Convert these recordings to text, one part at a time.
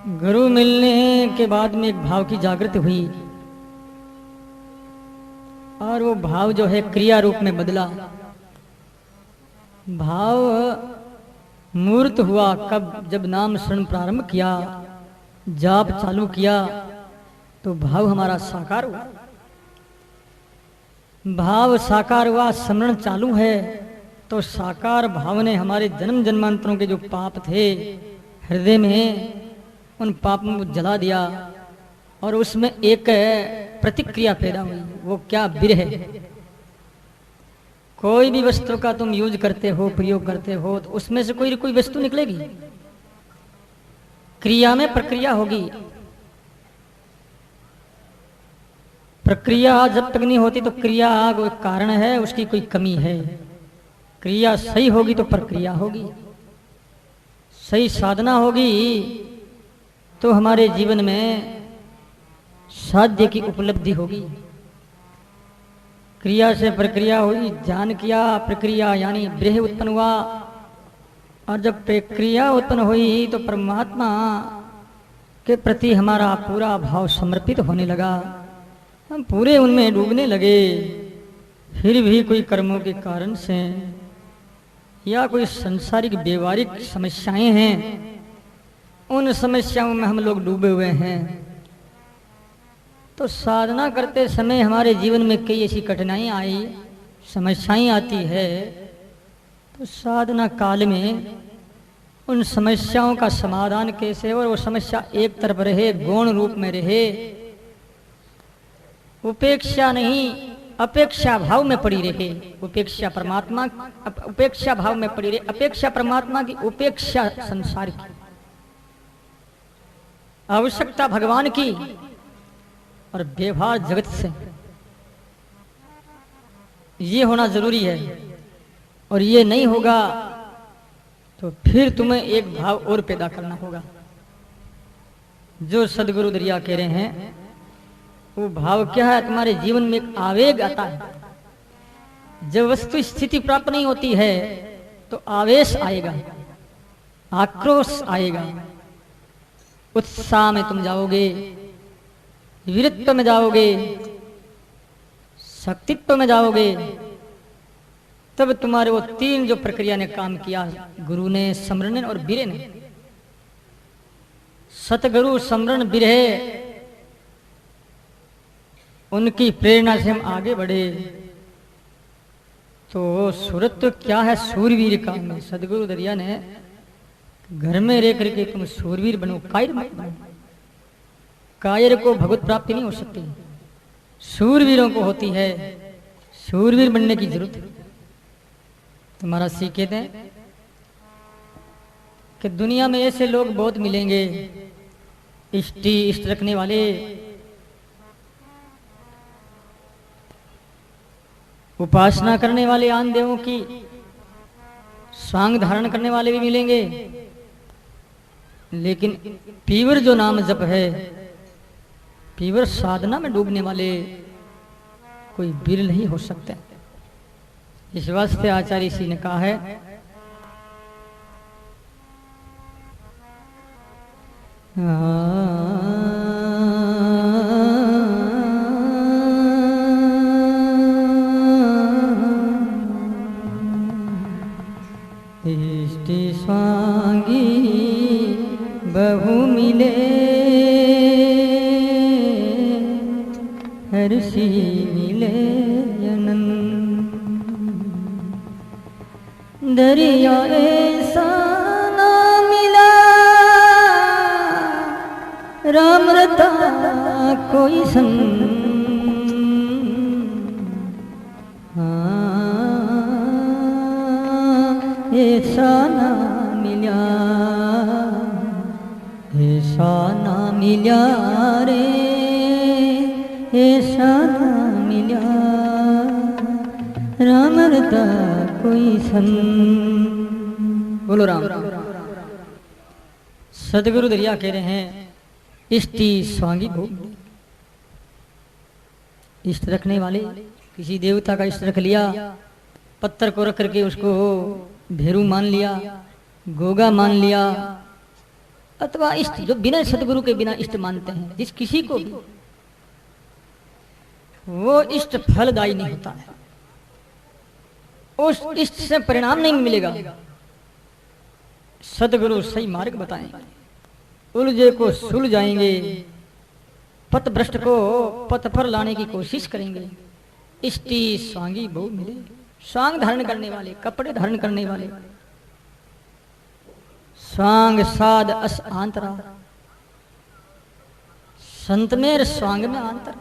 गुरु मिलने के बाद में एक भाव की जागृति हुई और वो भाव जो है क्रिया रूप में बदला। भाव मूर्त हुआ कब? जब नाम स्मरण प्रारंभ किया, जाप चालू किया, तो भाव हमारा साकार हुआ। भाव साकार हुआ, स्मरण चालू है, तो साकार भाव ने हमारे जन्म जन्मांतरों के जो पाप थे हृदय में, उन पापों को जला दिया और उसमें एक प्रतिक्रिया पैदा हुई। वो क्या? विरह। कोई भी वस्तु का तुम यूज करते हो, प्रयोग करते हो, तो उसमें से कोई कोई वस्तु निकलेगी, क्रिया में प्रक्रिया होगी। प्रक्रिया जब तक नहीं होती तो क्रिया कोई कारण है, उसकी कोई कमी है। क्रिया सही होगी तो प्रक्रिया होगी, सही साधना होगी तो हमारे जीवन में साध्य की उपलब्धि होगी। क्रिया से प्रक्रिया हुई, ध्यान किया, प्रक्रिया यानी विरह उत्पन्न हुआ, और जब प्रक्रिया उत्पन्न हुई तो परमात्मा के प्रति हमारा पूरा भाव समर्पित होने लगा। हम पूरे उनमें डूबने लगे। फिर भी कोई कर्मों के कारण से या कोई सांसारिक व्यवहारिक समस्याएं हैं, उन समस्याओं में हम लोग डूबे हुए हैं। तो साधना करते समय हमारे जीवन में कई ऐसी कठिनाई आई, समस्याएं आती है, तो साधना काल में उन समस्याओं का समाधान कैसे, और वो समस्या एक तरफ रहे, गौण रूप में रहे, उपेक्षा नहीं अपेक्षा भाव में पड़ी रहे। उपेक्षा परमात्मा, उपेक्षा भाव में पड़ी रहे। अपेक्षा परमात्मा की, उपेक्षा संसार की, आवश्यकता भगवान की और व्यवहार जगत से, ये होना जरूरी है। और ये नहीं होगा तो फिर तुम्हें एक भाव और पैदा करना होगा। जो सदगुरु दरिया कह रहे हैं वो भाव क्या है? तुम्हारे जीवन में एक आवेग आता है। जब वस्तु स्थिति प्राप्त नहीं होती है तो आवेश आएगा, आक्रोश आएगा, उत्साह में तुम जाओगे, वीरत्व में जाओगे, शक्तित्व में जाओगे। तब तुम्हारे वो तीन जो प्रक्रिया ने काम किया, गुरु ने, स्मरण और विरह ने, सतगुरु, स्मरण, विरह, उनकी प्रेरणा से हम आगे बढ़े। तो सूरत तो क्या है? सूरवीर का। सदगुरु दरिया ने घर में रह करके तुम सूरवीर बनो, कायर मत बनो। कायर को भगवत प्राप्ति नहीं हो सकती, सूरवीरों को होती है। सूरवीर बनने की जरूरत है। तुम्हारा सी कहते हैं कि दुनिया में ऐसे लोग बहुत मिलेंगे, इष्ट रखने वाले, उपासना करने वाले, आन देवों की स्वांग धारण करने वाले भी मिलेंगे, लेकिन पीवर जो नाम जप है, पीवर साधना में डूबने वाले कोई बिरल नहीं हो सकते। इस वास्ते आचार्य श्री ने कहा है, इष्टि स्वांगी बहु मिले, हर्षि मिले जनन। दरिया ऐसा ना मिला, राम रता कोई संग। ऐसा ना मिला, ऐसा ना मिला रे, ऐसा ना मिला, राम रता कोई सन। बोलो राम। सदगुरु दरिया कह रहे हैं, इष्टि स्वांगी भोग, इष्ट रखने वाले, किसी देवता का इष्ट रख लिया, पत्थर को रख करके उसको भेरू मान लिया, गोगा मान लिया, अथवा इष्ट, जो बिना सदगुरु के बिना इष्ट मानते हैं, जिस किसी को भी, वो इष्ट फलदायी नहीं होता है, उस इष्ट से परिणाम नहीं मिलेगा। सदगुरु सही मार्ग बताएंगे, उलझे को सुलझाएंगे, पथ भ्रष्ट को पथ पर लाने की कोशिश करेंगे। इष्टि स्वांगी बहु मिले, स्वांग धारण करने वाले, कपड़े धारण करने वाले। स्वांग साध अस आंतरा, संत में और स्वांग में अंतर,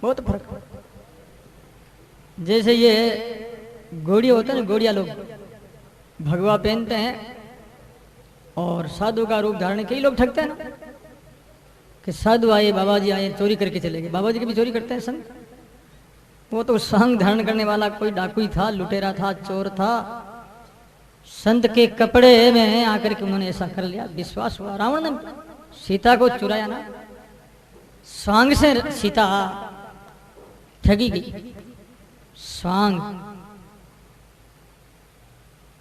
बहुत फर्क है। जैसे ये गोड़िया होते हैं ना, गोड़िया लोग भगवा पहनते हैं और साधु का रूप धारण, कई लोग ठगते हैं ना कि साधु आए, बाबा जी आए, चोरी करके चले गए। बाबा जी की भी चोरी करते हैं संत। वो तो सांग धारण करने वाला कोई डाकू था, लुटेरा था, चोर था। संत के कपड़े में आकर के उन्होंने ऐसा कर लिया, विश्वास हुआ। रावण ने सीता को चुराया ना, स्वांग से सीता ठगी गई। स्वांग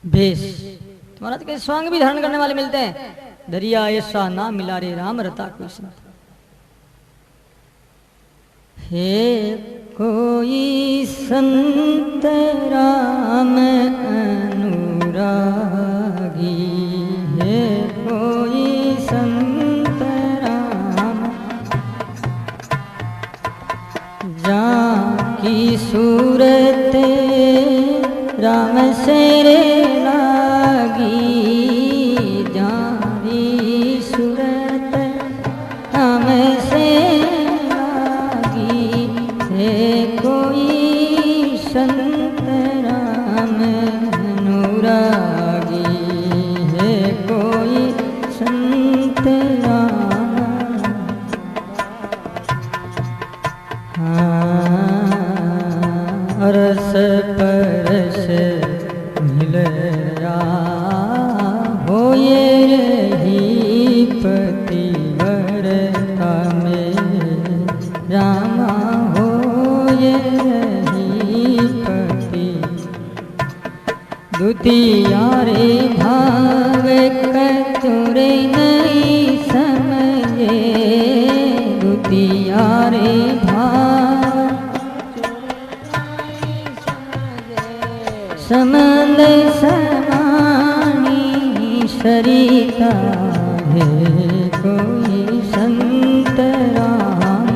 भेष, तुम्हारा तो स्वांग भी धारण करने वाले मिलते हैं। दरिया ऐसा ना मिला रे राम रता कोई संत। हे कोई संत राम अनुरागी, है कोई संत राम, जाकी सूरत राम से लागी, जाकी सूरत राम से लागी, है कोई संत राम अनुरागी, है कोई संत राम। रस परस मिलया होए रही पतिव्रता में, रामा होए रही पति। द्वितीया रे भाव कतुरे नहीं समझे, द्वितीया रे भाव समंद समानी सरिता, है कोई संत राम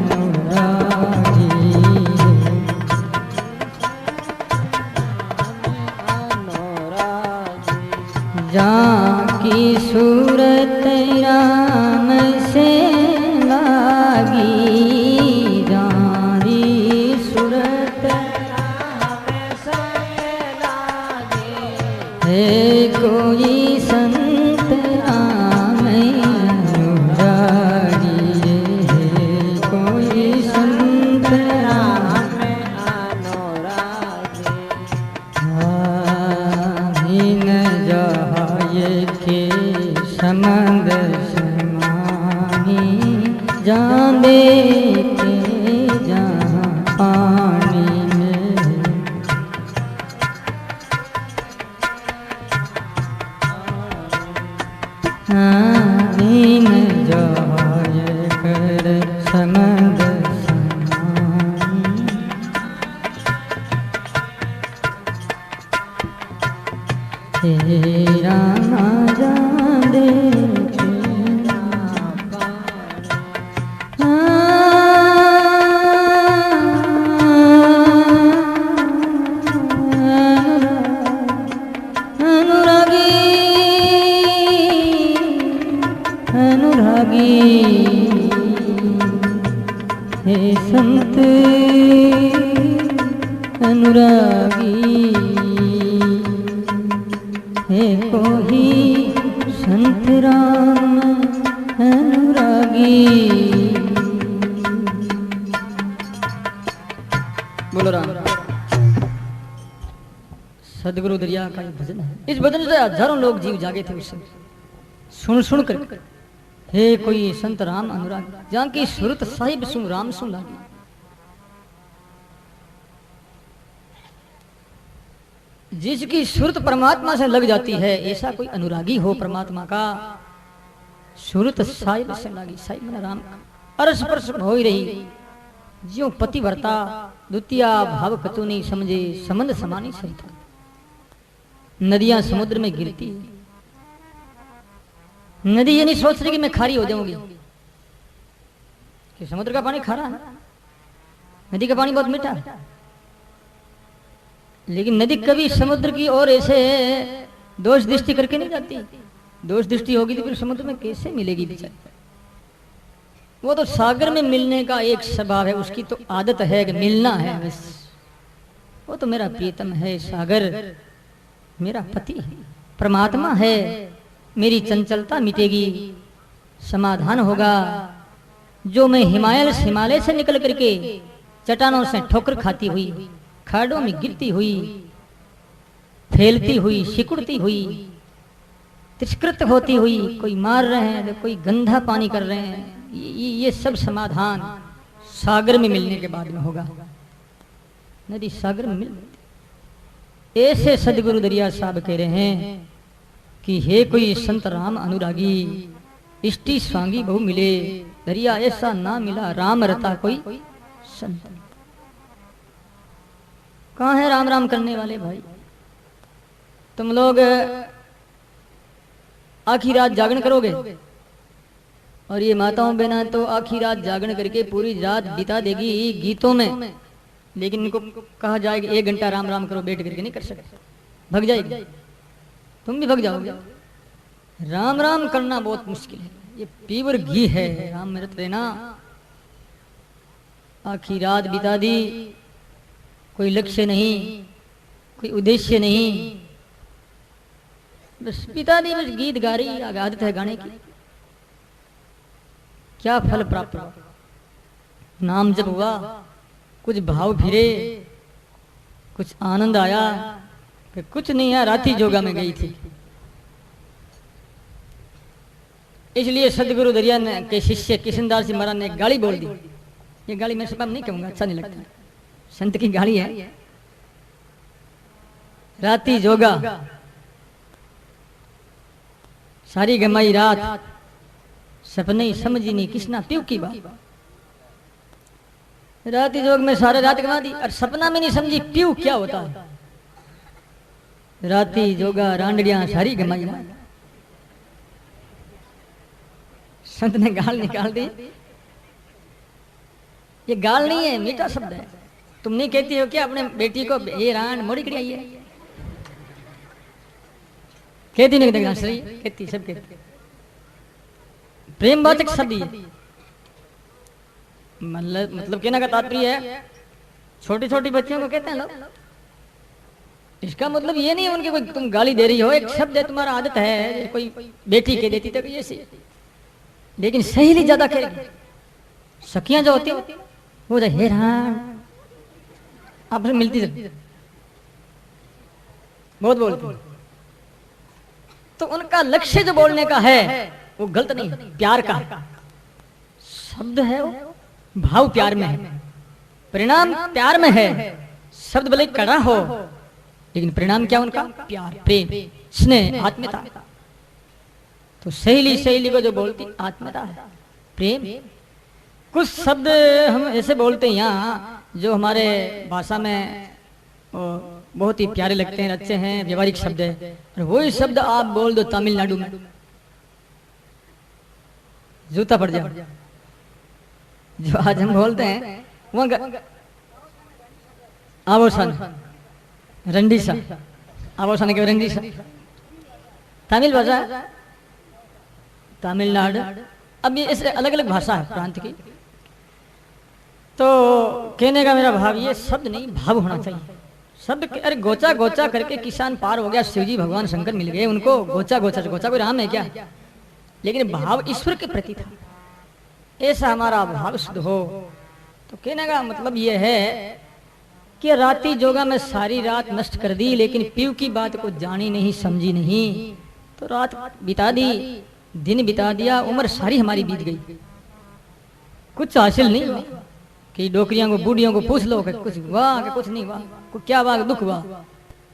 अनुरागी, जाकी सूरत राम से लागी, जारी सूरत है कोई संत राम अनुरागी, है कोई संत राम अनुरागी। हीन जहाए के समंद समानी, जान देते जहाँ पानी में, हीन जहाए कर समंद समानी, तेरा ना जान देते अनुरागी, अनुरागी, हे संत अनुरागी, है कोई संत राम अनुरागी। बोलो राम। सदगुरु दरिया का ये भजन है। इस भजन से हजारों लोग जीव जागे थे उससे सुन सुन कर। हे कोई संत राम अनुरागी, जहाँ की सूरत साहिब सुन राम सुन लागी। जिसकी सूरत परमात्मा से लग जाती है, ऐसा कोई अनुरागी हो परमात्मा का, सूरत साहिब से लागी, साहिब मन राम अरस परस हो ही रही, ज्यों पति वर्ता द्वितीय भाव कतु नहीं समझे, संबंध समानी सहित। नदियां समुद्र में गिरती, नदी ये नहीं सोच रही कि मैं खारी हो जाऊंगी, कि समुद्र का पानी खारा है, नदी का पानी बहुत मीठा है, लेकिन नदी कभी समुद्र की ओर ऐसे दोष दृष्टि करके नहीं जाती। दोष दृष्टि होगी तो फिर समुद्र में कैसे मिलेगी बेचारी। वो तो सागर में मिलने का एक स्वभाव है, उसकी तो आदत है कि मिलना है बस। वो तो मेरा प्रीतम है, सागर मेरा पति है, परमात्मा है, मेरी चंचलता मिटेगी, समाधान होगा। जो मैं हिमालय से निकल करके चट्टानों से ठोकर खाती हुई, खाड़ों में गिरती हुई, फैलती हुई, सिकुड़ती हुई, तिरस्कृत होती हुई, कोई मार रहे हैं तो कोई गंदा पानी कर रहे हैं, ये सब समाधान सागर में मिलने के बाद में होगा। नदी सागर में मिल, ऐसे सदगुरु दरिया साहब कह रहे हैं कि हे कोई संत राम अनुरागी, इष्टि स्वांगी बहु मिले, दरिया ऐसा ना मिला राम रता कोई संत। कहाँ है राम राम करने वाले भाई? तुम लोग आखिरी रात जागरण करोगे, और ये माताओं बहना तो आखिरी रात जागरण करके पूरी रात बिता देगी गीतों में, लेकिन इनको कहा जाएगा 1 घंटा राम राम करो, बैठ करके नहीं कर सकते, भग जाएगी, तुम भी भग जाओगे। राम राम करना बहुत मुश्किल है, ये पीवर घी है, राम मृत रहना। आखिरी रात बिता दी, कोई लक्ष्य नहीं, कोई उद्देश्य नहीं, बस बिता दी, बस गीत गा रही, आदत है गाने की। क्या फल प्राप्त हुआ? नाम जब हुआ, कुछ भाव फिरे, कुछ आनंद आया, फिर कुछ नहीं आया, राती जोगा में गई थी। इसलिए सदगुरु दरिया के शिष्य किशनदास जी महाराज ने एक गाली बोल दी। ये गाली मैं सब नहीं कहूंगा, अच्छा नहीं लगता, संत की गाली है। राती जोगा, सारी गमाई रात, सपने समझी नहीं किसना प्यू की बात। राती जोग में सारे रात गवा दी, और सपना में नहीं समझी प्यू क्या होता है। राती जोगा रांडड़ियां सारी गमाई रात। संत ने गाल निकाल दी। ये गाल नहीं है, मीठा शब्द है। तुम नहीं कहती हो क्या अपने बेटी को ये रान मोड़ी कड़ी आई है? कहती नहीं कहती, सब कहती। प्रेम बात एक शब्द है, मतलब कहने का तात्पर्य है, छोटी छोटी बच्चियों को कहते हैं लोग, इसका मतलब ये नहीं है उनके कोई तुम गाली दे रही हो, एक शब्द है, तुम्हारा आदत है, कोई बेटी कह देती तो ऐसी। लेकिन सहेली ज्यादा कहेगी, सखियां जो होती वो हैरान आपसे मिलती बहुत बोलती, तो उनका लक्ष्य जो बोलने का है वो गलत नहीं, प्यार का शब्द है, वो भाव प्यार में है, परिणाम प्यार में है। शब्द भले कड़ा हो, लेकिन परिणाम क्या उनका? प्यार, प्रेम, स्नेह, आत्मीयता। तो सहेली को जो बोलती आत्मीयता है, प्रेम। कुछ शब्द हम ऐसे बोलते हैं यहाँ जो हमारे भाषा में बहुत ही प्यारे लगते हैं, अच्छे हैं, व्यवहारिक शब्द है। और वही शब्द आप बोल दो तमिलनाडु में, जूता पड़ जाए। जो आज हम बोलते हैं वहां आवासन, रंडीसा, आवासन के रंडीसा, तमिल भाषा, तमिलनाडु। अब ये ऐसे अलग अलग भाषा है प्रांत की। तो कहने का मेरा भाव ये शब्द नहीं, भाव होना चाहिए। शब्द अरे गोचा गोचा करके किसान पार हो गया, शिवजी भगवान शंकर मिल गए उनको, गोचा गोचा गोचा कोई राम है क्या? लेकिन भाव ईश्वर के प्रति था, ऐसा हमारा भाव शुद्ध हो। तो कहने का मतलब यह है कि राती जोगा में सारी रात नष्ट कर दी, लेकिन पीव की बात को जानी नहीं, समझी नहीं, तो रात बिता दी, दिन बिता दिया, उम्र सारी हमारी बीत गई, कुछ हासिल नहीं हुआ। कि डोकरियों को बूढ़ियों को पूछ लो कि कुछ हुआ कि कुछ नहीं हुआ, क्या हुआ, दुख हुआ,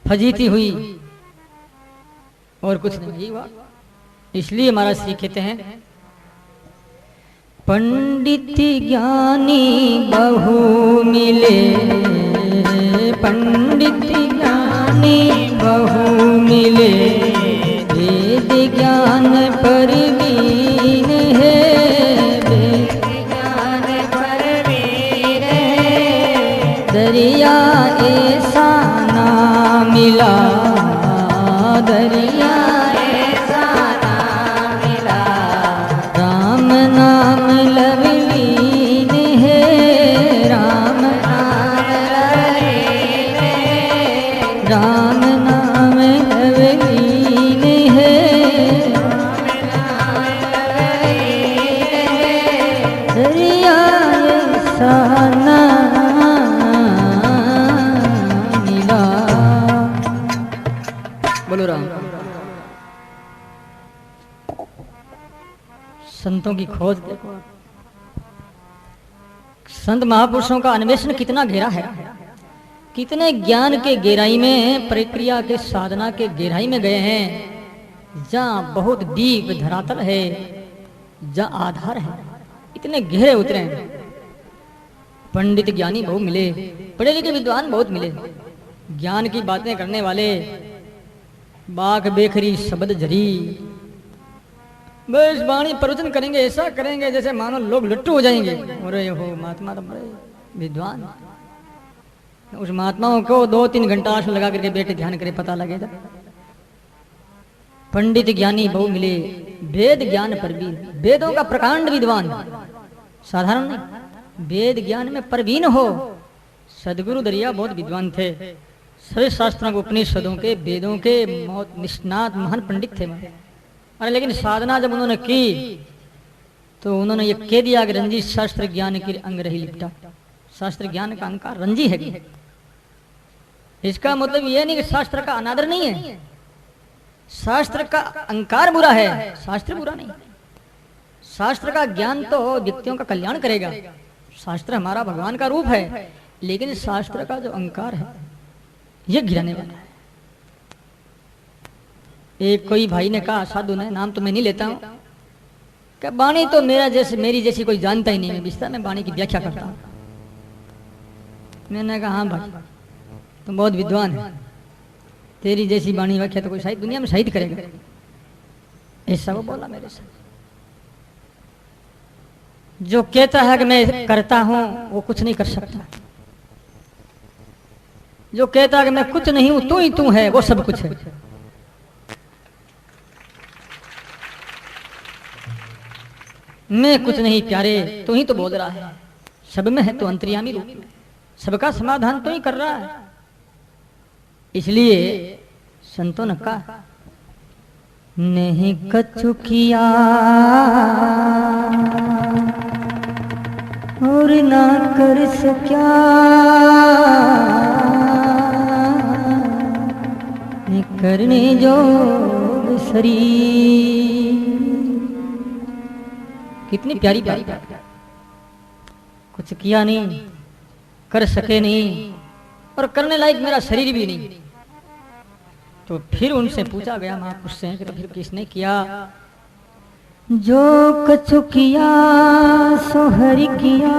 फजीती हुई, और कुछ नहीं हुआ। इसलिए महाराज श्री कहते हैं पंडित ज्ञानी बहु मिले, पंडित ज्ञानी बहु मिले, वेद ज्ञान परवीन है, वेद ज्ञान परवीन है, दरिया ऐसा ना मिला, दरिया ऐसा ना मिला, राम नाम लवलीन है, राम नाम लवलीन है, राम नाम लवलीन है, दरिया ऐसा ना मिला। बोलो राम। संतों की खोज देखो, संत महापुरुषों का अन्वेषण कितना गहरा है, कितने ज्ञान के गहराई में, प्रक्रिया के साधना के गहराई में गए हैं, जहाँ बहुत डीप धरातल है, जहाँ आधार है, इतने गहरे उतरे हैं। पंडित ज्ञानी बहुत मिले, पढ़े लिखे विद्वान बहुत मिले, ज्ञान की बातें करने वाले, बाग बेखरी शब्द झरी, बस वाणी प्रवचन करेंगे, ऐसा करेंगे जैसे मानो लोग लट्टू हो जाएंगे। अरे हो महात्मा तो बड़े विद्वान, उस महात्माओं को 2-3 घंटा आसन लगा करके बैठे ध्यान करे, पता लगेगा। पंडित ज्ञानी बहु मिले, वेद ज्ञान परवीन, वेदों का प्रकांड विद्वान, साधारण नहीं, वेद ज्ञान में परवीन हो। सदगुरु दरिया बहुत विद्वान थे, सभी शास्त्रों को, उपनिषदों के, वेदों के बहुत निष्णात महान पंडित थे। अरे लेकिन साधना जब उन्होंने की तो उन्होंने ये कह दिया कि रंजी शास्त्र ज्ञान की अंग रही लिपटा, शास्त्र ज्ञान का अहंकार रंजी है। इसका मतलब ये नहीं कि शास्त्र का अनादर नहीं है, शास्त्र का अहंकार बुरा है, शास्त्र बुरा नहीं। शास्त्र का ज्ञान तो व्यक्तियों का कल्याण करेगा, शास्त्र हमारा भगवान का रूप है, लेकिन शास्त्र का जो अहंकार है ये गिराने वाला है। एक कोई भाई ने कहा, साधु ने, नाम तो मैं नहीं लेता हूं, कि वाणी तो मेरी जैसी कोई जानता ही नहीं है, विस्तार में वाणी की व्याख्या करता हूं। मैंने कहा हाँ भाई, तुम बहुत विद्वान है, तेरी जैसी वाणी व्याख्या तो कोई साहित्य दुनिया में साहित्य करेगा, ऐसा वो बोला मेरे साथ। जो कहता है कि मैं करता हूं वो कुछ नहीं कर सकता, जो कहता है कि मैं कुछ नहीं हूं, तू ही तू है, वो सब कुछ है। मैं कुछ नहीं प्यारे, तू ही तो बोल रहा है, सब में है तो अंतर्यामी रूप में, सबका समाधान तो ही कर रहा है। इसलिए संतों ने कहा, नहीं कछु किया और ना कर सका, करने जोग शरीर। कितनी प्यारी प्यारी बात, कुछ किया नहीं, कर सके नहीं, और करने लायक मेरा शरीर भी नहीं। तो फिर उनसे पूछा गया महापुरुष से कि तो फिर किसने किया? जो कछु किया सो हरि किया,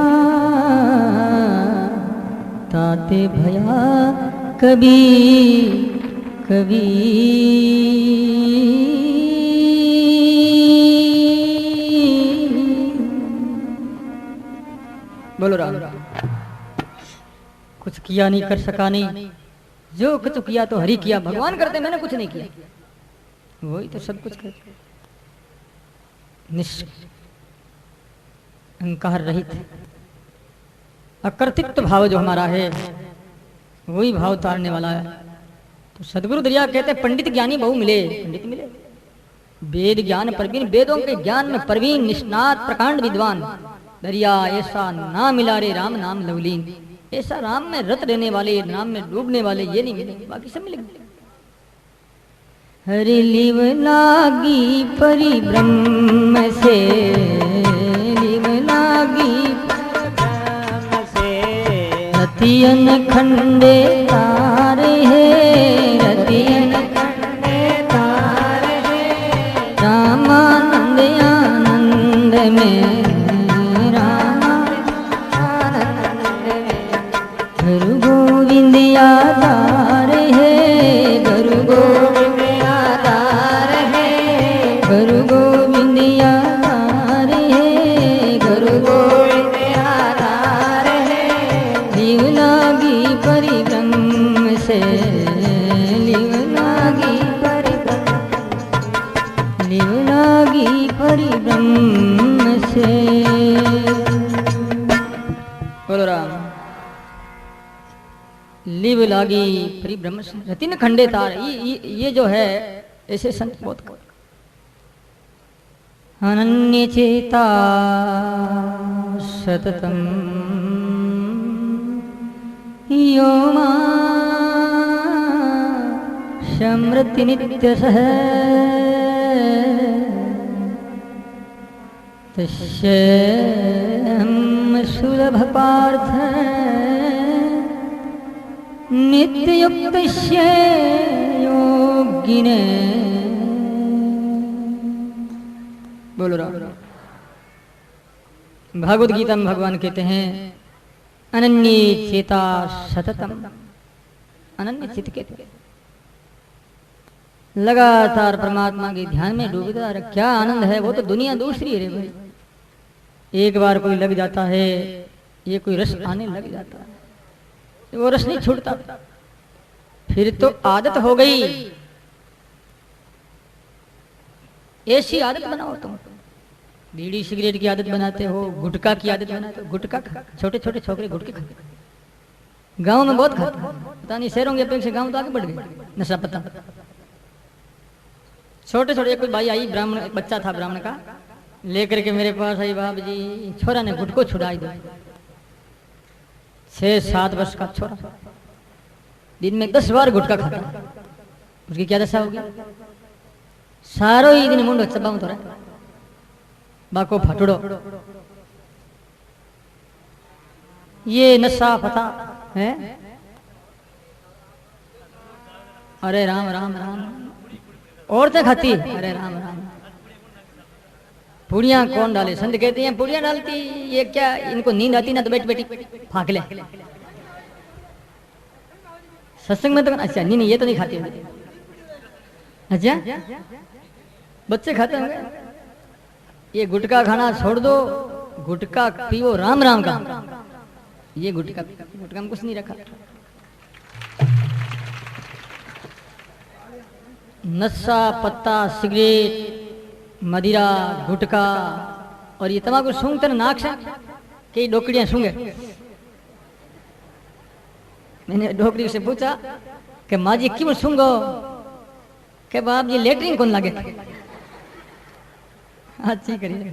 ताते भया कभी कभी। बोलो राम। कुछ किया नहीं, कर सका नहीं, जो कुछ किया तो हरि किया। भगवान करते, मैंने कुछ नहीं किया, वही तो सब कुछ करते। अहंकार रहित अकर्तृत्व भाव जो हमारा है, वही भाव तारने वाला है। तो सदगुरु दरिया कहते हैं, पंडित ज्ञानी बहु मिले, पंडित मिले, वेद ज्ञान परवीन, वेदों के ज्ञान में परवीन, निष्णात, प्रकांड विद्वान। दरिया ऐसा ना मिला रे राम नाम लवलीन, ऐसा राम में रत रहने वाले, नाम में डूबने वाले ये नहीं मिलेंगे, बाकी सब मिलेंगे। हरि लिव लागी परिब्रह्म से, लिव लागी परिब्रह्म से, रतियन खंडे तारे है, रतियन खंडे तारे है, रामानंद आनंद में, आधार है, गुरु गोविंद आधार है, गुरु गोविंद आधार है, गुरु गोविंद आधार है। लिव लागी परिब्रह्म से, लिव लागी परिब्रह्म, लिव लागी परिब्रह्म से। बोलो राम। लिव लागी परिब्रह्म से रतिन खंडे तार, ये जो है ऐसे संत बहुत को अनन्य चेता सततम यो मा समृति नित्य सह तस्यहं सुलभ पार्थ नित्ययुक्तस्य योगिने। बोलो राम। भागवत गीता में भगवान कहते हैं अनन्य चेता सततम, अनन्य चित कहते हैं लगातार परमात्मा के ध्यान में डूबता रहे। क्या आनंद है, वो तो दुनिया दूसरी है रे भाई। एक बार कोई लग जाता है, ये कोई रस आने लग जाता है, वो रस नहीं छूटता, फिर तो आदत हो गई। ऐसी आदत बनाओ तुम, बीड़ी सिगरेट की आदत बनाते हो, गुटखा की आदत बनाते हो। गुटखा छोटे छोटे छोकरे गुटखे खाते, गांव में बहुत खाते, पता नहीं शहरों की अपेक्षा गांव तो आगे बढ़ गए नशा पता। छोटे छोटे कोई भाई आई, ब्राह्मण बच्चा था ब्राह्मण का, लेकर के मेरे पास आई, बाबू जी छोरा ने गुटको छुड़ाई दो। 6-7 वर्ष का छोरा दिन में 10 बार गुटखा खाता, उसकी क्या दशा होगी? सारो ही दिन मुंडो चबाऊ तो रहे बाको फटुड़ो। ये नशा पता है। अरे राम राम राम, औरतें खाती, अरे राम राम। पुड़िया कौन डाले? संत कहते हैं पुड़िया डालती, ये क्या इनको नींद आती ना तो बैठ बैठी फाक ले। सत्संग में तो अच्छा नहीं, ये तो नहीं खाती। अच्छा बच्चे खाते होंगे। ये गुटखा खाना छोड़ दो, गुटखा पियो राम राम का। ये गुटखा में कुछ नहीं रखा। नशा पत्ता, सिगरेट, मदिरा, गुटखा और ये तमाकू सूंघते ना नाक से, कई डोकड़ियां सूंघे। मैंने डोकरी से पूछा कि माँ जी क्यों सूंघो? के बाप जी लेटरिन कौन लगे। अच्छी करिए,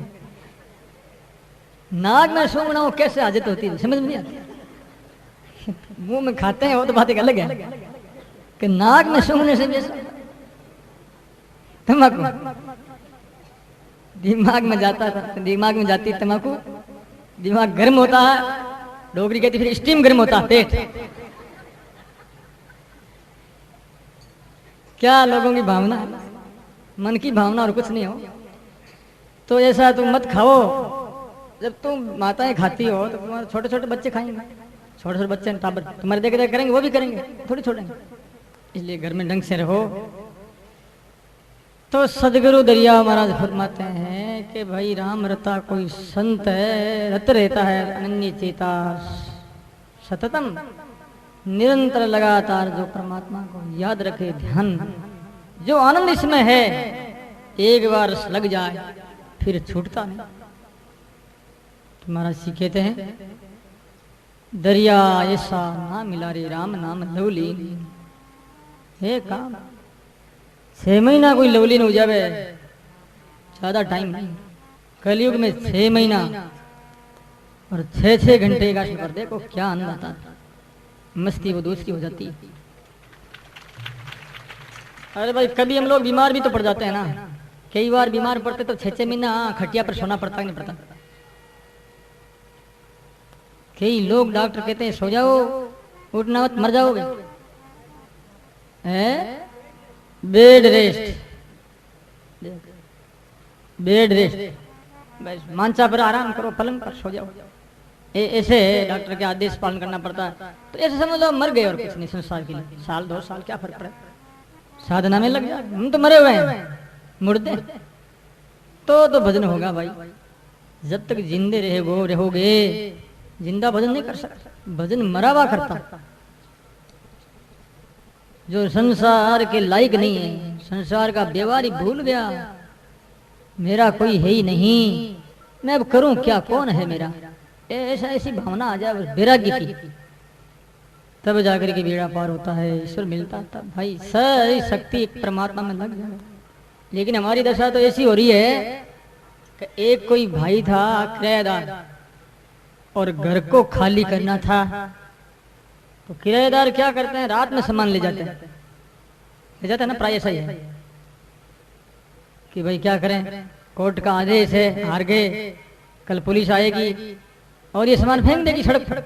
नाक में सूंघना हो कैसे आदत होती है समझ में नहीं आती। मुंह में खाते हैं वो तो बात एक अलग है, कि नाक में सूंघने से जैसा तम्बाकू दिमाग में जाता था, दिमाग में जाती तम्बाकू, दिमाग गर्म होता है। डोगरी कहती फिर स्टीम गर्म होता है पेट। क्या लोगों की भावना है, मन की भावना और कुछ नहीं हो। तो ऐसा तुम मत खाओ। जब तुम माताएं खाती हो तो तुम्हारे छोटे छोटे बच्चे खाएंगे, छोटे छोटे बच्चे टाबर तुम्हारे देख देख करेंगे, वो भी करेंगे, थोड़ी छोड़ेंगे। इसलिए घर में ढंग से रहो। तो सदगुरु दरिया महाराज फरमाते हैं कि भाई राम रता कोई संत है, रत रहता है अनन्य चेता सततम, निरंतर लगातार जो परमात्मा को याद रखे, ध्यान, जो आनंद इसमें है, एक बार लग जाए फिर छूटता नहीं। तो महाराज जी कहते हैं दरिया ऐसा ना मिला रे राम नाम लवलीन। हे काम 6 महीना कोई लवलीन हो जावे, ज्यादा टाइम नहीं। कलयुग में 6 महीना और 6-6 घंटे का शुक्र, देखो क्या आनंद आता है। मस्ती वो दूसरी हो जाती है। अरे भाई कभी हम लोग बीमार भी तो पड़ जाते हैं ना, कई बार बीमार पड़ते तो 6-6 महीना खटिया पर सोना पड़ता नहीं पड़ता। कई लोग डॉक्टर कहते हैं सो जाओ, उठना मत मर जाओगे, बेड रेस्ट, बेड रेस्ट, बस मांचा पर आराम करो, पलंग पर सो जाओ। ऐसे डॉक्टर के आदेश पालन करना पड़ता है। तो ऐसे समझ लो मर गए और कुछ नहीं संसार के लिए। साल 2 साल क्या फर्क पड़ा, साधना में लग जाए। हम तो मरे हुए हैं मुर्दे। तो भजन होगा भाई। जब तक जिंदे रहोगे जिंदा भजन नहीं कर सकता, भजन मरा हुआ करता। जो संसार के लायक नहीं है, संसार का व्यवहार ही भूल गया, मेरा कोई है ही नहीं, मैं अब करूं क्या, कौन है मेरा, ऐसी भावना आ जाए वैराग्य की, तब जाकर के बेड़ा पार होता है, ईश्वर मिलता। तब भाई सारी शक्ति परमात्मा में लग जाए। लेकिन हमारी दशा तो ऐसी हो रही है कि एक कोई भाई था किराएदार और घर को खाली करना था, तो किराएदार क्या करते हैं, रात में सामान ले जाते हैं ना, प्राय ऐसा ही है कि भाई क्या करें, कोर्ट का आदेश है, हार गए, कल पुलिस आएगी और ये सामान फेंक देगी सड़क पर,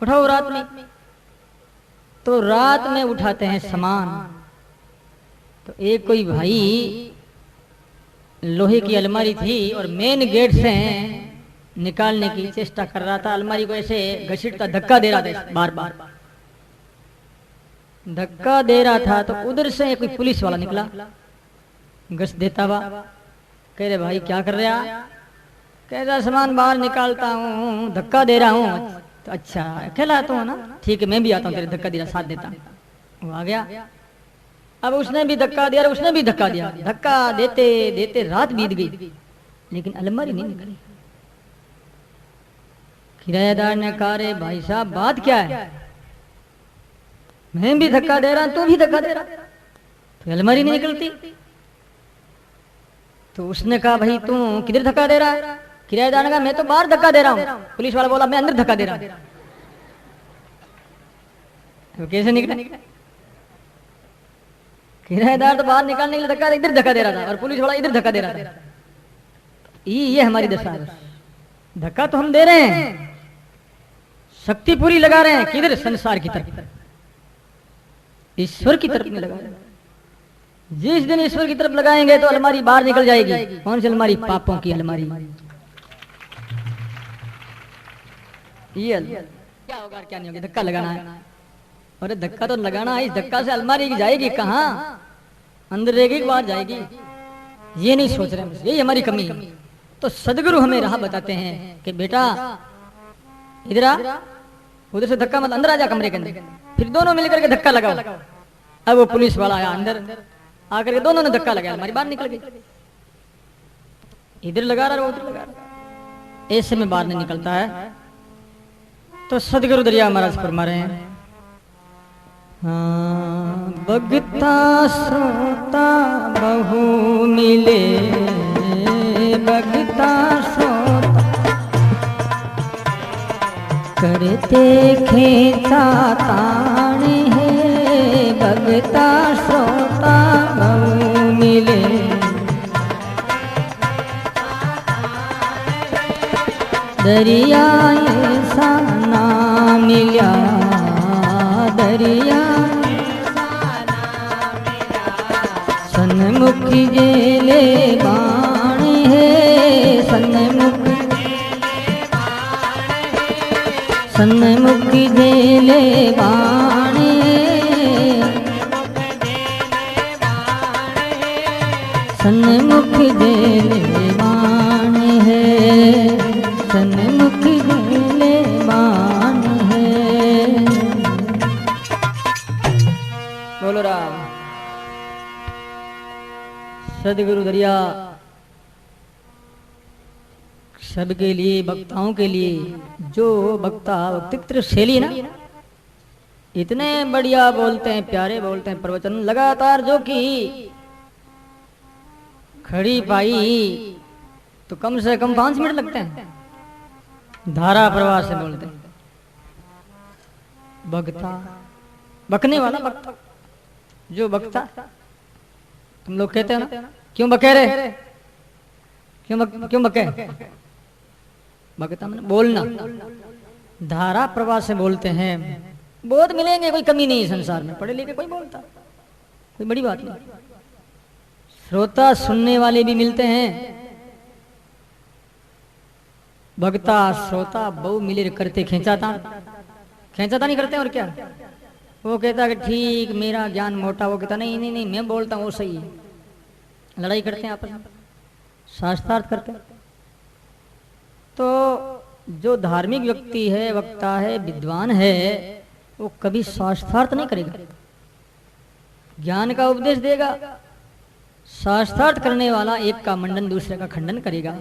उठाओ रात में। तो रात में उठाते हैं सामान। तो एक कोई भाई लोहे की अलमारी थी और मेन गेट से निकालने की चेष्टा कर रहा था, अलमारी को ऐसे घसीटता धक्का दे रहा था, बार बार धक्का दे रहा था। तो उधर से कोई पुलिस वाला निकला घस देता हुआ, कह रहे भाई क्या कर रहा, कह रहा सामान बाहर निकालता हूँ, धक्का दे रहा हूँ। तो अच्छा अकेला तो है ना, ठीक है मैं भी आता हूँ तेरे धक्का दे रहा, साथ देता। वो आ गया, अब उसने भी धक्का दिया, उसने भी धक्का दिया, धक्का देते देते रात बीत गई, लेकिन अलमारी नहीं निकली। किराएदार ने कहा रे भाई साहब बात क्या है, मैं भी धक्का दे रहा, तू भी धक्का दे रहा, तो अलमारी नहीं निकलती। तो उसने कहा भाई तू किधर धक्का दे रहा है, किराएदार ने कहा मैं तो बाहर धक्का दे रहा हूँ। पुलिस वाला बोला मैं अंदर धक्का दे रहा हूँ। तो कैसे निकला, किराएदार तो बाहर निकालने के लिए धक्का इधर धक्का दे रहा था और पुलिस वाला इधर धक्का दे रहा था। ये हमारी दशा है। धक्का तो हम दे रहे हैं, शक्ति पूरी लगा रहे हैं, किधर, संसार की तरफ, ईश्वर की तरफ में लगा रहे हैं। जिस दिन ईश्वर की तरफ लगाएंगे तो अलमारी बाहर निकल जाएगी। कौन सी अलमारी, पापों की अलमारी। ये क्या होगा क्या नहीं होगा, धक्का लगाना है, अरे धक्का तो लगाना है, इस धक्का से अलमारी जाएगी कहाँ, अंदर रहेगी बाहर जाएगी, ये नहीं सोच रहे, यही हमारी कमी है। तो सदगुरु हमें राह बताते हैं कि बेटा इधर आ, उधर से धक्का मत, अंदर आ जा कमरे के अंदर, फिर दोनों मिलकर के धक्का लगाओ। अब वो पुलिस वाला आया अंदर, आकर के दोनों ने धक्का लगाया, हमारी बाहर निकल गई। इधर लगा रहा, उधर लगा रहा, ऐसे में बाहर नहीं निकलता है। तो सदगुरु दरिया महाराज फरमा रहे हैं, हाँ बगता सोता बहु मिले, बगता सोता करते खेता ताण है, बगता सोता बहु मिले, दरिया ऐसा ना मिला, दरिया सन्मुख जेले बाण है, सन्मुख जेले बाण है, सन्मुख जेले बाण है, सन्मुख जेले बाण है। बोलो राम। सदगुरु दरिया सबके लिए, वक्ताओं के लिए, जो वक्ता वक्तित्व शैली ना इतने बढ़िया बोलते हैं, प्यारे बोलते हैं प्रवचन लगातार, जो कि खड़ी पाई तो कम से कम 5 मिनट लगते हैं, धारा प्रवाह से बोलते हैं। वक्ता, बकने वाला वक्ता, जो वक्ता, तुम लोग कहते हो ना क्यों बके रहे, क्यों बके, वक्ता मैंने बोलना, धारा प्रवाह से बोलते हैं। बहुत मिलेंगे, कोई कमी नहीं है संसार में, पढ़े लिखे कोई बोलता, कोई बड़ी बात नहीं। श्रोता सुनने वाले भी मिलते हैं, भक्ता श्रोता बहु मिले करते खेचाता नहीं करते। और क्या वो कहता कि ठीक मेरा ज्ञान मोटा, वो कहता नहीं नहीं नहीं मैं बोलता हूँ वो सही है। लड़ाई करते हैं आपस में, शास्त्रार्थ करते हैं। तो जो धार्मिक व्यक्ति है, वक्ता है, विद्वान है, वो कभी शास्त्रार्थ नहीं करेगा। ज्ञान का उपदेश देगा, शास्त्रार्थ करने वाला एक का मंडन दूसरे का खंडन करेगा।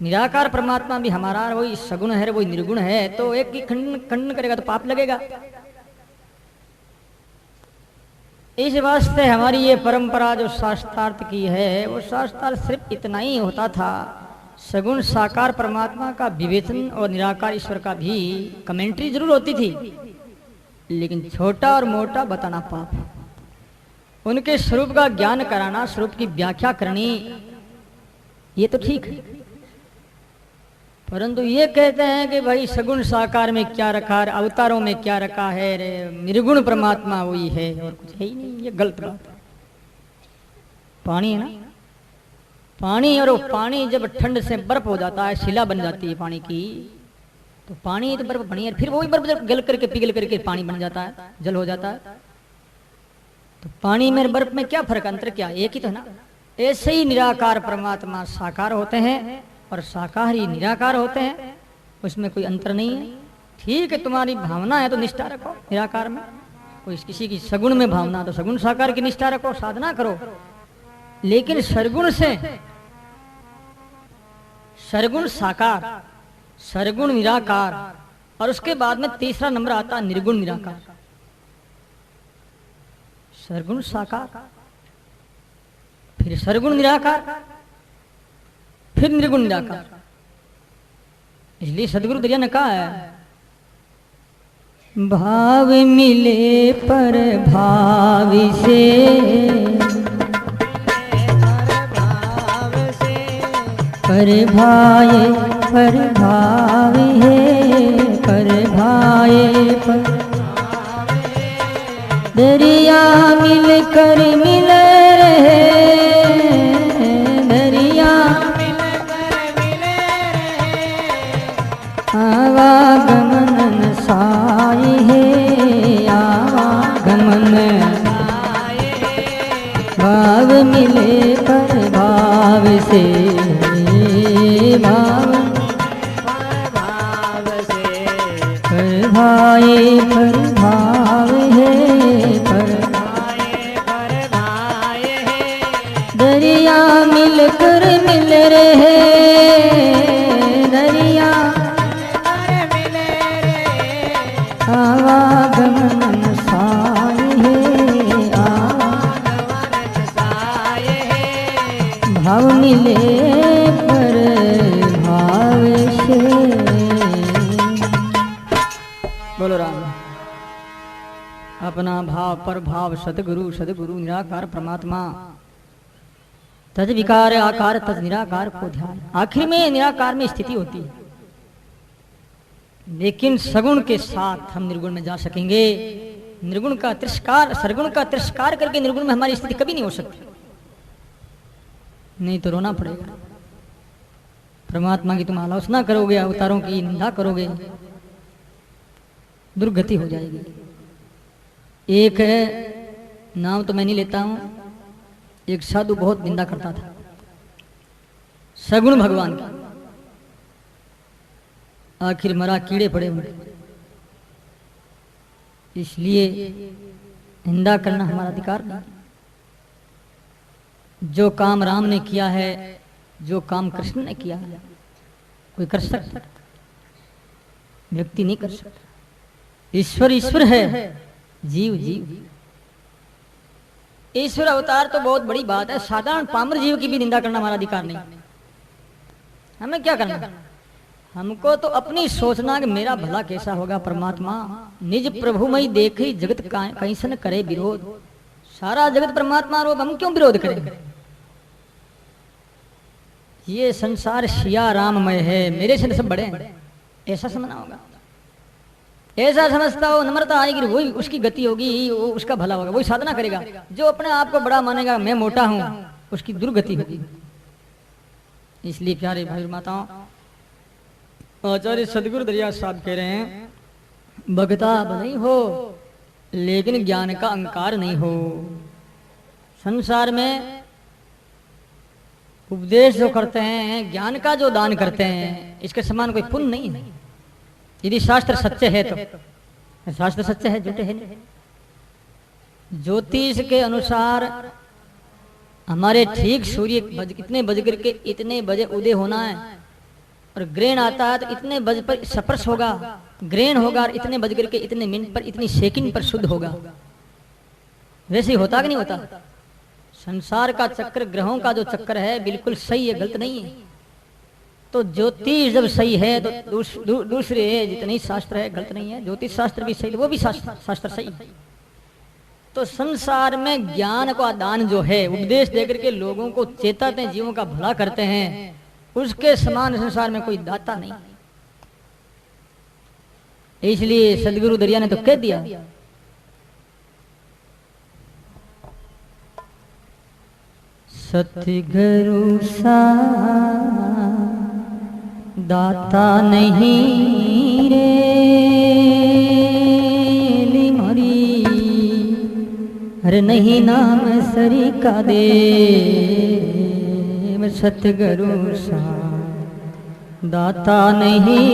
निराकार परमात्मा भी हमारा वही सगुण है, वही निर्गुण है, तो एक की खंडन करेगा तो पाप लगेगा। इस वास्ते हमारी ये परंपरा जो शास्त्रार्थ की है, वो शास्त्रार्थ सिर्फ इतना ही होता था। सगुण साकार परमात्मा का विवेचन और निराकार ईश्वर का भी कमेंट्री जरूर होती थी, लेकिन छोटा और मोटा बताना पाप। उनके स्वरूप का ज्ञान कराना, स्वरूप की व्याख्या करनी, ये तो ठीक है। परंतु ये कहते हैं कि भाई सगुण साकार में क्या रखा है, अवतारों में क्या रखा है, निर्गुण परमात्मा वही है और कुछ है ही नहीं, ये गलत बात है। पानी है ना, पानी, और वो पानी जब ठंड से बर्फ हो जाता है, शिला बन जाती है पानी की, तो पानी तो बर्फ बनी है, फिर वही बर्फ जब गल करके पिघल करके पानी बन जाता है, जल हो जाता है। तो पानी में बर्फ में क्या फर्क, अंतर क्या, एक ही तो है ना। ऐसे ही निराकार परमात्मा साकार होते हैं और शाकाहारी निराकार होते हैं, उसमें कोई अंतर नहीं है। ठीक है, तुम्हारी भावना है तो निष्ठा रखो निराकार में, कोई किसी की सगुण में भावना तो सगुण साकार की निष्ठा रखो, साधना करो। लेकिन सरगुण से सरगुण साकार, सरगुण निराकार, और उसके बाद में तीसरा नंबर आता है निर्गुण निराकार। सरगुण साकार, फिर सरगुण निराकार, फिर निर्गुण निराकार। इसलिए सदगुरु दरिया ने कहा है, भाव मिले पर भाव से, पर भाए पर भाव है, पर भाए पर दरिया मिल कर मिल रहे, दरिया आवागमन साई है, आवागमन भाव मिले पर भाव से, भाव से पर भाए पर भाव है, पर भाए दरिया मिल कर मिल रहे, दरिया आवागमन साई है, आवागमन साई है, भाव मिले पर भाव से। बोलो राम। अपना भाव पर भाव सदगुरु, सदगुरु निराकार परमात्मा, तद विकार आकार तद निराकार को ध्यान। आखिर में निराकार में स्थिति होती है, लेकिन सगुण के साथ हम निर्गुण में जा सकेंगे। निर्गुण का तिरस्कार, सरगुण का तिरस्कार करके निर्गुण में हमारी स्थिति कभी नहीं हो सकती, नहीं तो रोना पड़ेगा। परमात्मा की तुम आलोचना करोगे, अवतारों की निंदा करोगे, दुर्गति हो जाएगी। एक है, नाम तो मैं नहीं लेता हूं, एक साधु बहुत निंदा करता था सगुण भगवान की, आखिर मरा, कीड़े पड़े हुए। इसलिए निंदा करना हमारा अधिकार नहीं। जो काम राम ने किया है, जो काम कृष्ण ने किया है, कोई कर सकता, व्यक्ति नहीं कर सकता। ईश्वर ईश्वर है, जीव जीव। ईश्वर अवतार तो बहुत बड़ी बात है, साधारण पामर जीव की भी निंदा करना हमारा अधिकार नहीं। हमें क्या करना, हमको तो अपनी सोचना कि मेरा भला कैसा होगा। परमात्मा निज प्रभु मई देखे जगत कैसन करे विरोध। सारा जगत परमात्मा रूप, हम क्यों विरोध करें। ये संसार सिया राममय है, मेरे से सब बड़े हैं, ऐसा समझना होगा। ऐसा समझता हो, नम्रता आएगी, वही उसकी गति होगी, वो उसका भला होगा, वही साधना करेगा। जो अपने आप को बड़ा मानेगा, मैं मोटा हूं, उसकी दुर्गति होगी। इसलिए प्यारे भाई माताओं, आचार्य सदगुरु दरिया साहब कह रहे हैं, भगता नहीं हो लेकिन ज्ञान का अहंकार नहीं हो। संसार में उपदेश जो करते हैं, ज्ञान का जो दान करते हैं, इसके समान कोई पुण्य नहीं है। यदि शास्त्र सच्चे है तो शास्त्र सच्चे है, झूठे है नहीं। ज्योतिष के अनुसार हमारे ठीक सूर्य इतने बज करके इतने बजे उदय होना है, और ग्रहण आता है तो इतने बज पर स्पर्श होगा, ग्रहण होगा और इतने बज करके इतने मिनट पर इतनी सेकंड पर शुद्ध होगा। वैसे ही होता कि नहीं होता? संसार का चक्र, ग्रहों का जो चक्र है बिल्कुल सही है, गलत नहीं है। तो ज्योतिष जब सही है तो दूसरे जितने शास्त्र है गलत नहीं है। ज्योतिष शास्त्र भी सही, वो भी शास्त्र सही है। तो संसार में ज्ञान का दान जो है, उपदेश देकर के लोगों को चेताते हैं, जीवों का भला करते हैं, उसके समान संसार में कोई दाता नहीं। इसलिए सदगुरु दरिया ने तो कह दिया, सतगुरु सा दाता नहीं रे लिमरी, अरे नहीं नाम सरी का दे। सतगुरु सा दाता नहीं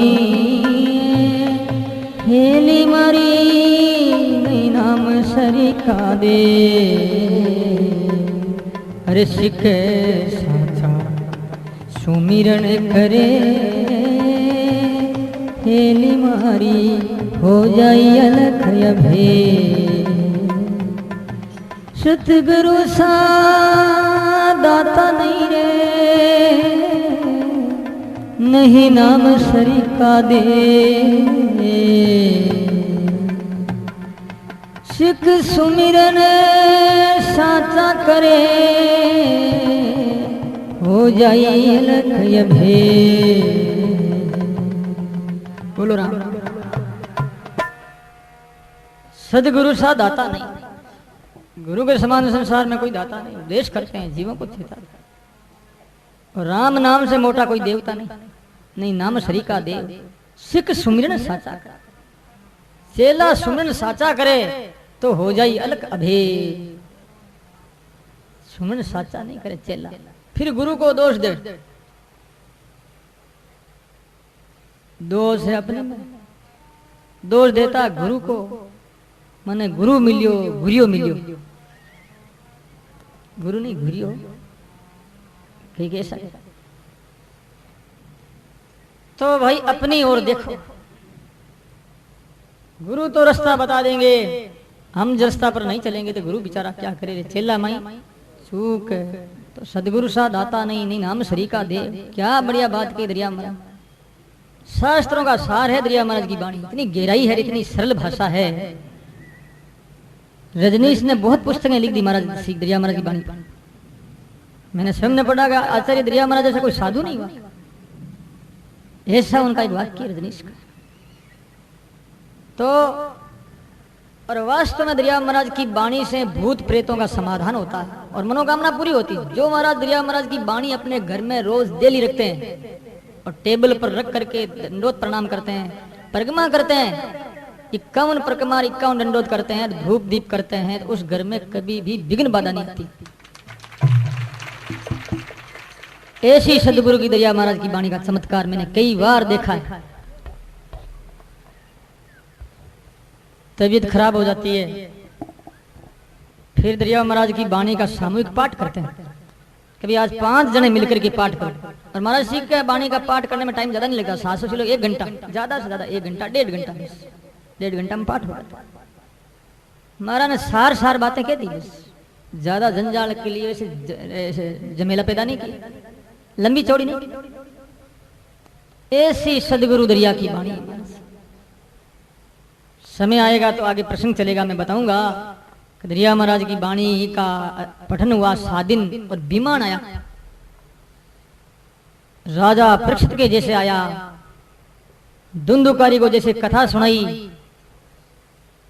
हेली मरी, नहीं नाम सरी का दे। अरे सिख साचा सुमिरन करे, हेली मारी हो जाई अलख अभे। सतगुरु सा दाता नहीं रे, नहीं नाम सरी का दे। सिख सुमिरन साचा करे, हो जाई अलख अभे। बोलो राम। सदगुरु सा दाता नहीं, गुरु के समान संसार में कोई दाता नहीं। उपदेश करते हैं, जीवों को चेता। और राम नाम से मोटा कोई देवता नहीं, नहीं नाम सरी का देव। सिख सुमिरन साचा करे, चेला सुमिरन साचा करे तो हो जाई अलख अभे। सुमिरन साचा नहीं करे चेला, फिर गुरु को दोष दे। दोष है अपने में, दोष देता गुरु को। माने गुरु मिलियो घुरियो मिलियो, गुरु नहीं घुरियो, ठीक है ऐसा। तो भाई अपनी ओर देखो, गुरु तो रास्ता बता देंगे, हम रास्ता पर नहीं चलेंगे तो गुरु बेचारा क्या करे। चेला माई चूक। तो सदगुरु सा दाता नहीं, नहीं नाम सरी का दे। क्या बढ़िया बात की दरिया महाराज। शास्त्रों का सार है दरिया महाराज की वाणी, इतनी गहराई है, इतनी सरल भाषा है। रजनीश ने बहुत पुस्तकें लिख दी महाराज दरिया महाराज की वाणी। मैंने स्वयं ने पढ़ा कि आचार्य दरिया महाराज जैसा कोई साधु नहीं हुआ, ऐसा उनका एक वाक्य रजनीश का। तो और वास्तव में दरिया महाराज की वाणी से भूत प्रेतों का समाधान होता है और मनोकामना पूरी होती है। जो महाराज दरिया महाराज की वाणी अपने घर में रोज डेली रखते हैं और टेबल पर रख करके दंडोत प्रणाम करते हैं, परिक्रमा करते हैं, 51 परिक्रमा 51 दंडोत करते हैं, धूप दीप करते हैं, तो उस घर में कभी भी विघ्न बाधा नहीं आती। ऐसी सदगुरु की दरिया महाराज की वाणी का चमत्कार मैंने कई बार देखा है। तबीयत खराब हो जाती है, फिर दरिया महाराज की वाणी का सामूहिक पाठ करते हैं। कभी आज 5 जने मिलकर के पाठ करो, और महाराज सीख के वाणी का पाठ करने में टाइम ज्यादा नहीं लगता। 700 से लोग 1 घंटा, ज्यादा से ज्यादा 1 घंटा 1.5 घंटा, 1.5 घंटा में पाठ होता। महाराज ने सार बातें कह दी, ज्यादा जंजाल के लिए ऐसे जमेला पैदा नहीं किया, लंबी चौड़ी नहीं। ऐसी सदगुरु दरिया की वाणी। समय आएगा तो आगे प्रसंग चलेगा, मैं बताऊंगा। दरिया महाराज की वाणी का पठन हुआ 7 दिन, और विमान आया राजा परीक्षित के जैसे आया, धुंधुकारी को जैसे कथा सुनाई,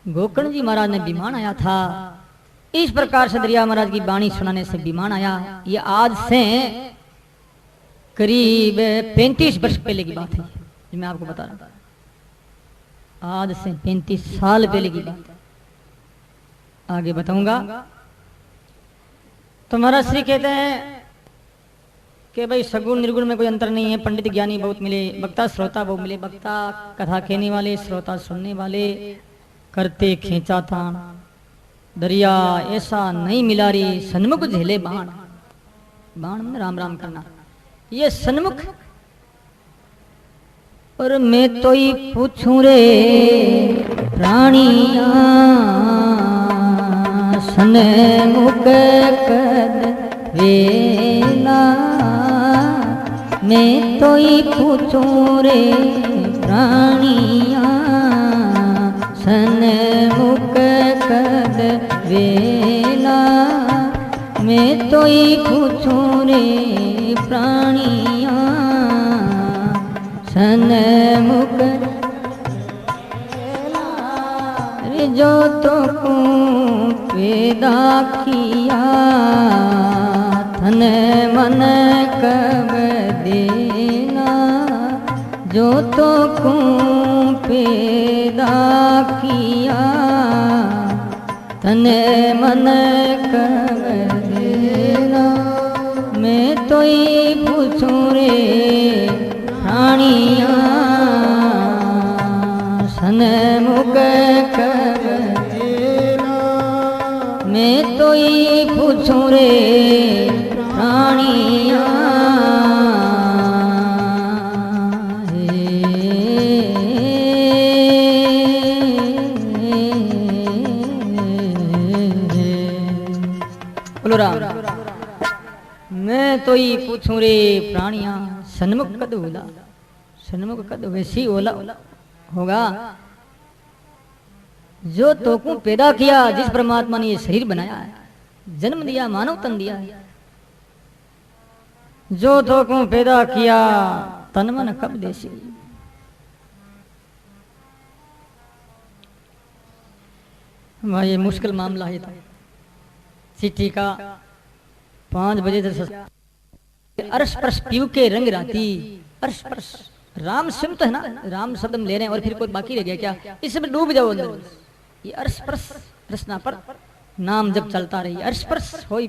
गोकर्ण जी महाराज ने विमान आया था। इस प्रकार से दरिया महाराज की वाणी सुनाने से विमान आया। ये आज से करीब 35 वर्ष पहले की बात है। ये मैं आपको बता रहा था, आज से 35 साल पहले की बात है, आगे बताऊंगा। तो महाराज श्री कहते हैं कि भाई सगुण निर्गुण में कोई अंतर नहीं है, पंडित ज्ञानी बहुत मिले, वक्ता श्रोता बहुत मिले। वक्ता कथा कहने वाले, श्रोता सुनने वाले, करते खींचा था दरिया ऐसा नहीं मिला रे, सन्मुख झेले बाण। बाण में राम राम करना, ये सन्मुख। और मैं तो ही पूछूं रे प्राणिया, सन्मुख कद वेला। मैं तो ही पूछूं रे प्राणिया, सन्मुख कद वेला। मैं तो ही पूछूं रे प्राणिया, सन्मुख रे। जो तो को पैदा किया, तन मन कब देना। जो तो को पैदा किया, तन मन कब देना। मैं तो ही पूछूं रे प्राणिया, सन्मुख कब देना। मैं तो ही पूछूं रे प्राणिया, बोलो राम। मैं तो ही पूछूं रे प्राणिया, सन्मुख कद होला। सन्मुख कद वैसी ओला होगा जो तो को पैदा किया, जिस परमात्मा ने ये शरीर बनाया है, जन्म दिया, मानव तन दिया है। जो तो को पैदा किया, तन मन कब देसी। भाई ये मुश्किल मामला है। था चिट्ठी का 5 बजे अर्श परश पीव के रंग राती। अर्श परश राम शब्द है ना, राम शब्द हम ले रहे हैं और फिर कोई बाकी रह गया क्या? इसमें डूब जाओ अंदर। ये अर्श परश रचना पर नाम जब चलता रही, अर्श परश होई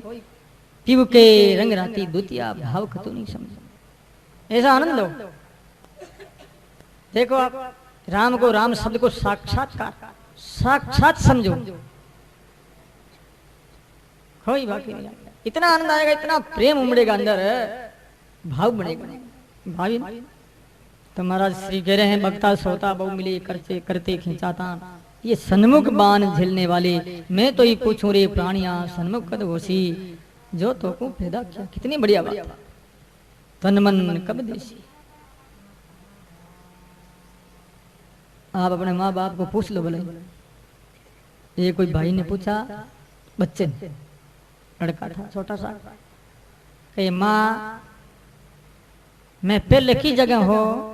पीव के रंग राती, द्वितीय भाव खतु नहीं समझ। ऐसा आनंद लो। देखो आप राम को, राम शब्द को साक्षात समझो, कोई बाकी नहीं। इतना आनंद आएगा, इतना प्रेम उमड़ेगा अंदर, भाव बनेगा। भावी तो महाराज श्री कह रहे हैं, भक्ता सोता बहु मिले, करते करते खींचाता। ये सन्मुख बाण झेलने वाले, मैं तो ही पूछूं रे प्राणिया, सन्मुख कद होसी। जो तो को पैदा किया, कितनी बढ़िया बात। तन मन कब देसी। आप अपने माँ बाप को पूछ लो। बोले ये कोई भाई ने पूछा, बच्चे ने, लड़का था छोटा सा, कहे माँ मैं पहले की जगह हो,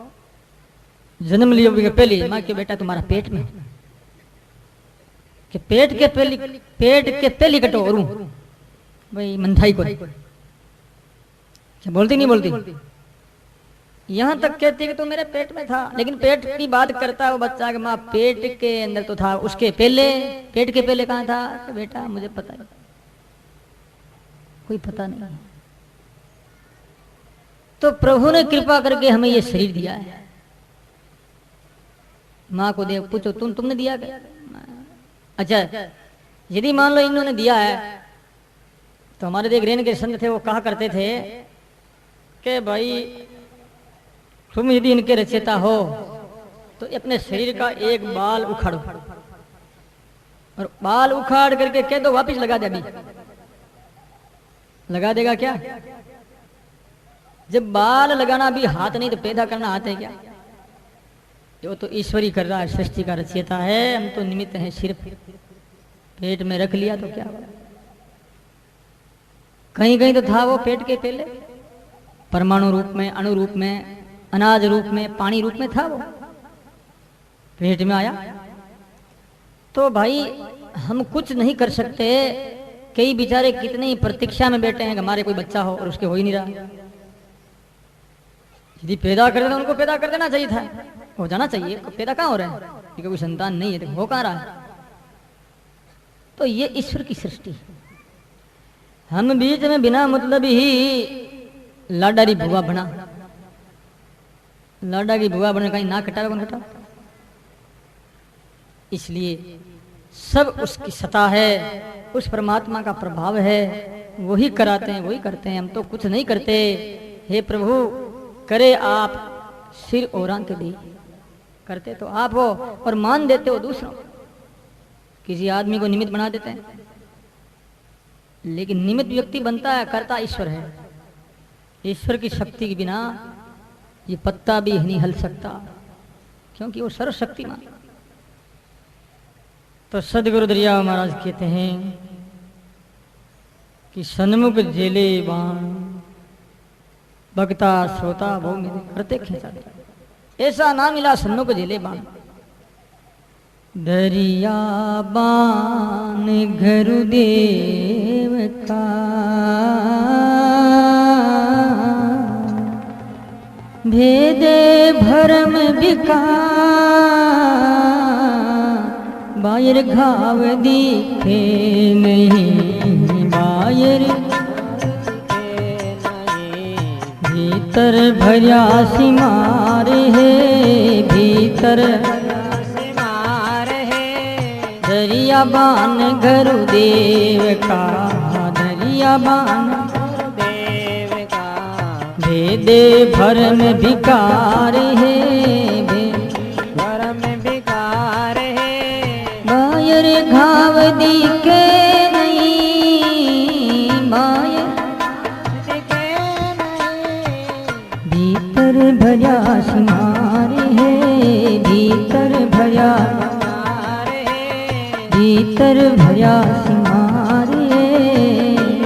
जन्म लियो पहले। माँ के बेटा तुम्हारा पेट में, कि पेट के पहली कटो और भाई मंथाई को क्या बोलती नहीं बोलती। यहां तक कहती कि तो मेरे पेट में था, लेकिन पेट की बात करता है वो बच्चा कि माँ पेट के अंदर तो था, उसके पहले, पेट के पहले कहाँ था? तो बेटा मुझे पता नहीं, कोई पता नहीं। तो प्रभु ने कृपा करके हमें ये शरीर दिया है। माँ को देख पूछो, तुमने दिया क्या? अच्छा, यदि मान लो इन्होंने दिया है, तो हमारे देख रेन के संत थे, वो कहा करते थे कि भाई तुम यदि इनके रचयिता हो तो अपने शरीर का एक बाल उखाड़ो, और बाल उखाड़ करके कह दो वापिस लगा दे। अभी लगा देगा क्या? जब बाल लगाना भी हाथ नहीं तो पैदा करना हाथ है क्या? जो तो ईश्वरी कर रहा है, सृष्टि का रचयिता है, हम तो निमित्त हैं। सिर्फ पेट में रख लिया तो क्या हुआ? कहीं कहीं तो था वो पेट के पहले, परमाणु रूप में, अणु रूप में, अनाज रूप में, पानी रूप में था वो, पेट में आया। तो भाई हम कुछ नहीं कर सकते। कई बेचारे कितने ही प्रतीक्षा में बैठे हैं कि हमारे कोई बच्चा हो, और उसके हो ही नहीं रहा। यदि पैदा कर देना उनको पैदा कर देना चाहिए था, हो जाना चाहिए। पैदा कहाँ हो रहा है, क्योंकि कोई संतान नहीं है तो हो कहाँ रहा है। तो ये ईश्वर की सृष्टि। हम बीच में बिना मतलब ही लाडारी भुआ बना, लाडा की भुआ बने कहीं ना कटा कौन कटा। इसलिए सब उसकी सत्ता है, उस परमात्मा का प्रभाव है, वही कराते हैं वही करते हैं, हम तो कुछ नहीं करते। हे प्रभु करे आप, सिर औरां के दी, करते तो आप हो और मान देते हो दूसरों। किसी आदमी को निमित्त बना देते हैं, लेकिन निमित्त व्यक्ति बनता है, करता ईश्वर है। ईश्वर की शक्ति के बिना ये पत्ता भी नहीं हिल सकता, क्योंकि वो सर्वशक्तिमान। तो सदगुरु दरिया महाराज कहते हैं कि सन्मुख जेले बाण, भक्ता श्रोता वो मेरे करते खेचा, ऐसा ना मिला सन्मुख जेले बाण। दरिया बाण गुरुदेव का, भेदे भरम विकार, बायर घाव दिखे नहीं, बायर भीतर भरिया सिमार है, भीतर दरिया बान गुरुदेव का, दरिया बान गुरुदेव का, भेदे भरम विकार है, भरम विकार है, बायर घाव दिखे नहीं, बायर दिखे नहीं, भीतर भरिया सिमार है, भीतर भरिया, भीतर भरिया सिंगार है,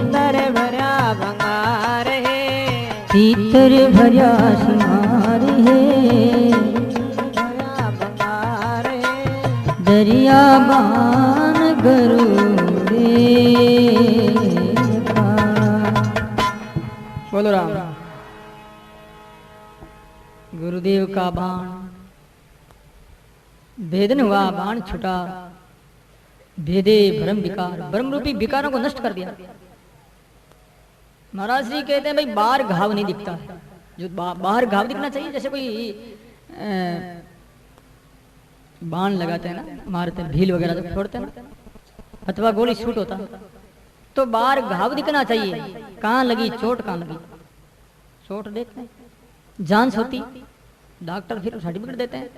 भीतर भरिया भंगार है, भीतर भरिया सिंगार है, भंगार है, दरिया बान गुरुदेव का। बोलो राम। गुरुदेव का बाण भेदन हुआ, बाण छुटा, भेदे भ्रम विकार, भ्रम रूपी विकारों को नष्ट कर दिया। महाराज जी कहते हैं भाई बाहर घाव नहीं दिखता है, जो बाहर घाव दिखना चाहिए, जैसे कोई बाण लगाते हैं ना, मारते हैं भील वगैरह जब छोड़ते हैं ना, अथवा गोली शूट होता है, तो बाहर घाव दिखना चाहिए, कहाँ लगी चोट, कहाँ लगी चोट देखते हैं, जांच होती, डॉक्टर फिर सर्टिफिकेट देते हैं,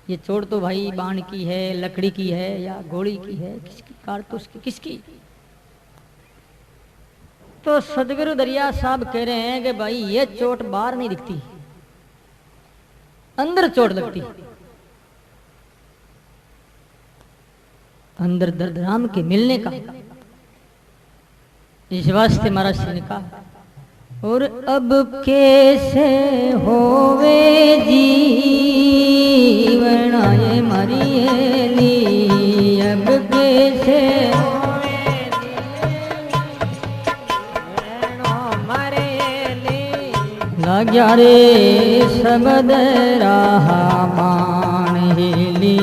ये चोट तो भाई बाण की है, लकड़ी की है या गोली की है, किसकी, कारतूस की, किसकी। तो सदगुरु दरिया साहब कह रहे हैं कि भाई ये चोट बाहर नहीं दिखती, अंदर चोट लगती, अंदर दर्द राम के मिलने का। इस वास्ते महाराज जी ने कहा, और अब कैसे होवे जीवन आए मरिएली, अब कैसे लाग्या रे शब्द रहा मान हेली,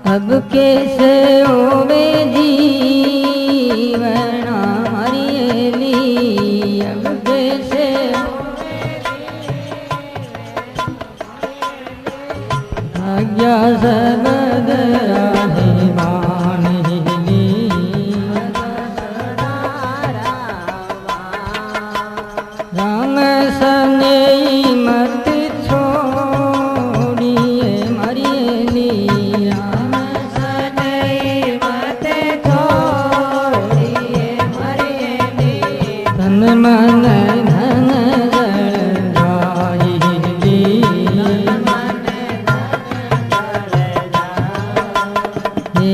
अब कैसे होवे जीवन हरियली, अब कैसे आज्ञा सबद राहे मान हेली, राम सने मत छोड़िए मरियली, मन धन जाहिली, हे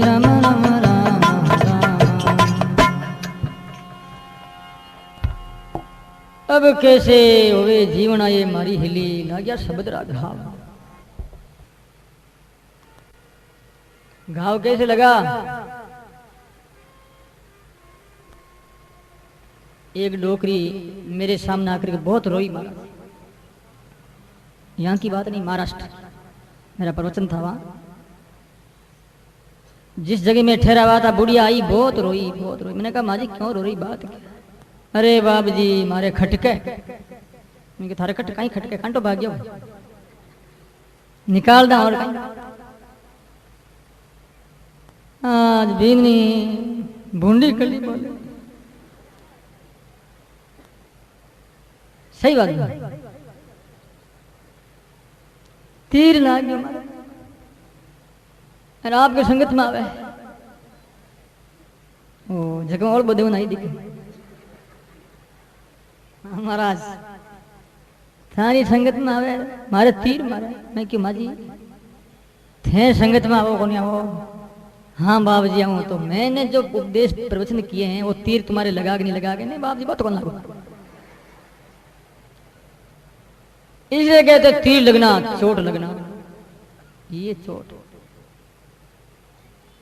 राम राम राम राम। अब कैसे होवे जीवन आए मारी हिली, लाग्या शब्द घाव। घाव कैसे लगा, एक डोकरी मेरे सामने आकर के बहुत रोई महाराज। यहाँ की बात नहीं, महाराष्ट्र मेरा प्रवचन था वहाँ। जिस जगह में ठहरा हुआ था बुढ़िया आई, बहुत रोई बहुत रोई। मैंने कहा माँ जी क्यों रो रही, बात क्या? अरे बाप जी मारे खटके। मैंने थारे खट कहीं खटके कांटो भाग गया निकाल दा और कहीं आज भी नहीं भूंडी कली बोले। सही बात है, तीर लाग गया और आपके संगत में आवे ओ जगह और बदे नहीं दिखे। महाराज थारी संगत में आवे मारे तीर मारे। मैं क्यों माँ जी थे संगत में आवो कौन आवो? हाँ बाबू जी आऊँ। तो मैंने जो उपदेश प्रवचन किए हैं वो तीर तुम्हारे लगा के नहीं लगा के? नहीं बाबू जी बहुत कौन लागू। इसलिए कहते तीर लगना चोट लगना, ये चोट।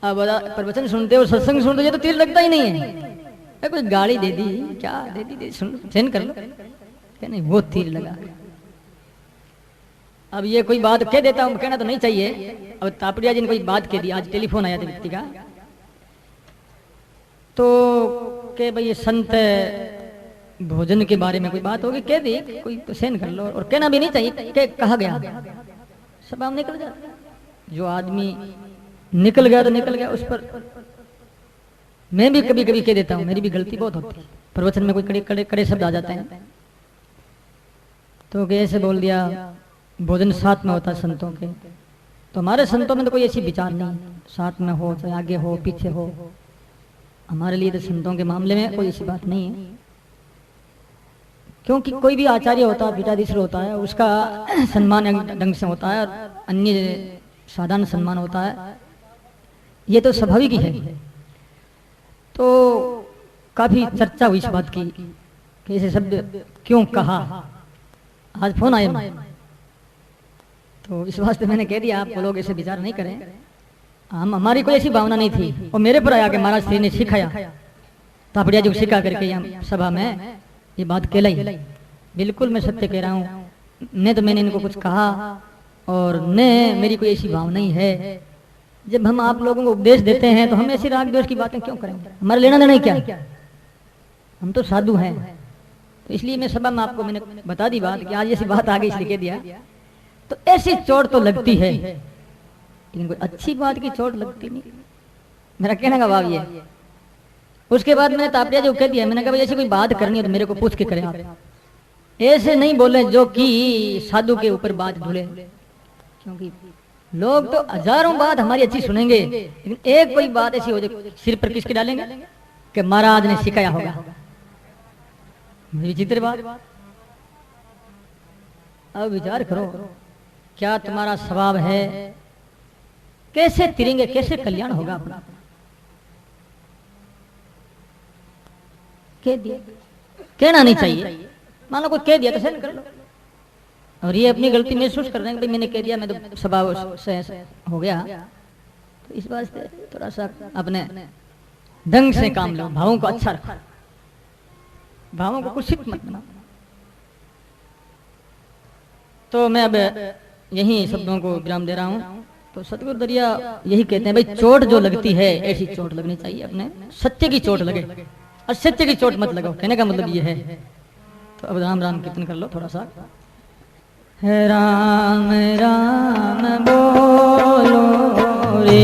अब प्रवचन सुनते हो सत्संग सुनते हो तो तीर लगता ही नहीं है। कोई गाड़ी दे दी क्या दे दी सुन सहन कर लो, क्या नहीं वो तीर लगा। अब ये कोई बात कह देता हूँ, कहना तो नहीं चाहिए। अब तापड़िया जी ने कोई बात कह दी, आज टेलीफोन आया था व्यक्ति का, तो के भाई ये संत भोजन के बारे में कोई बात होगी, कह दी कोई तो सहन कर लो। और कहना भी नहीं चाहिए कि कहा गया, सब हम निकल जाते। जो आदमी निकल गया तो निकल गया, उस पर मैं भी कभी कभी कह देता हूँ, मेरी भी गलती बहुत होती है। प्रवचन में कोई कड़े कड़े कड़े शब्द आ जाते हैं तो कैसे बोल दिया। भोजन साथ में होता है संतों के, तो हमारे संतों में तो कोई ऐसी विचार नहीं, साथ में हो चाहे आगे हो पीछे हो। हमारे लिए तो संतों के मामले में कोई ऐसी बात नहीं है, क्योंकि कोई भी आचार्य होता है पीठाधीश्वर होता है, उसका सम्मान ढंग से होता है और अन्य साधारण सम्मान होता है, ये तो स्वाभाविक ही है। तो काफी चर्चा हुई इस बात की कि ऐसे शब्द क्यों कहा। आज फोन आया तो इस वास्ते मैंने कह दिया आप लोग ऐसे विचार नहीं करें। हमारी कोई ऐसी भावना नहीं थी, और मेरे पर आया कि महाराज श्री ने सिखाया, तापड़िया जी को सिखा करके यहाँ सभा में ये बात कहलाई। बिल्कुल मैं सत्य कह रहा हूँ, न तो मैंने इनको कुछ कहा और न मेरी कोई ऐसी भावना ही है। जब हम आप लोगों को उपदेश देते हैं तो हम ऐसी राग द्वेष की बातें क्यों करेंगे? हमारा लेना देना क्या, हम तो साधु हैं। तो इसलिए मैं सभा में आपको मैंने बता दी बात कि आज ऐसी बात आ गई इसलिए कह दिया। तो ऐसी चोट तो लगती है, लेकिन कोई अच्छी बात की चोट लगती नहीं, मेरा कहने का भाव ये। उसके बाद मैंने तापड़िया जो कह दिया, मैंने कहा भाई ऐसी कोई बात करनी है तो मेरे को पूछ के करें आप, ऐसे नहीं बोले जो कि साधु के ऊपर बात धुले। क्योंकि लोग तो हजारों बात हमारी अच्छी सुनेंगे, लेकिन एक कोई बात ऐसी हो जाए सिर पर किसके डालेंगे कि महाराज ने सिखाया होगा। विचित्र बात। अब विचार करो, क्या तुम्हारा स्वभाव है? कैसे तिरेंगे, कैसे कल्याण होगा अपना? कह दिया, कहना नहीं चाहिए। मान लो कोई कह दिया तो सहन कर लो, और ये अपनी गलती महसूस कर रहे हैं कि मैंने कह दिया, मैं तो स्वभाव से हो गया। तो इस वास्ते थोड़ा सा अपने ढंग से काम लो, भावों को अच्छा रखो, भावों को कुछ मत बनाओ। तो मैं अब यही शब्दों को विराम दे रहा हूँ। तो सतगुरु दरिया यही कहते हैं भाई चोट जो लगती है ऐसी चोट लगनी चाहिए, अपने सत्य की चोट लगे, और सत्य की चोट मत लगाओ, कहने का मतलब ये है। तो अब राम राम कीर्तन कर लो थोड़ा सा। राम राम बोलो रे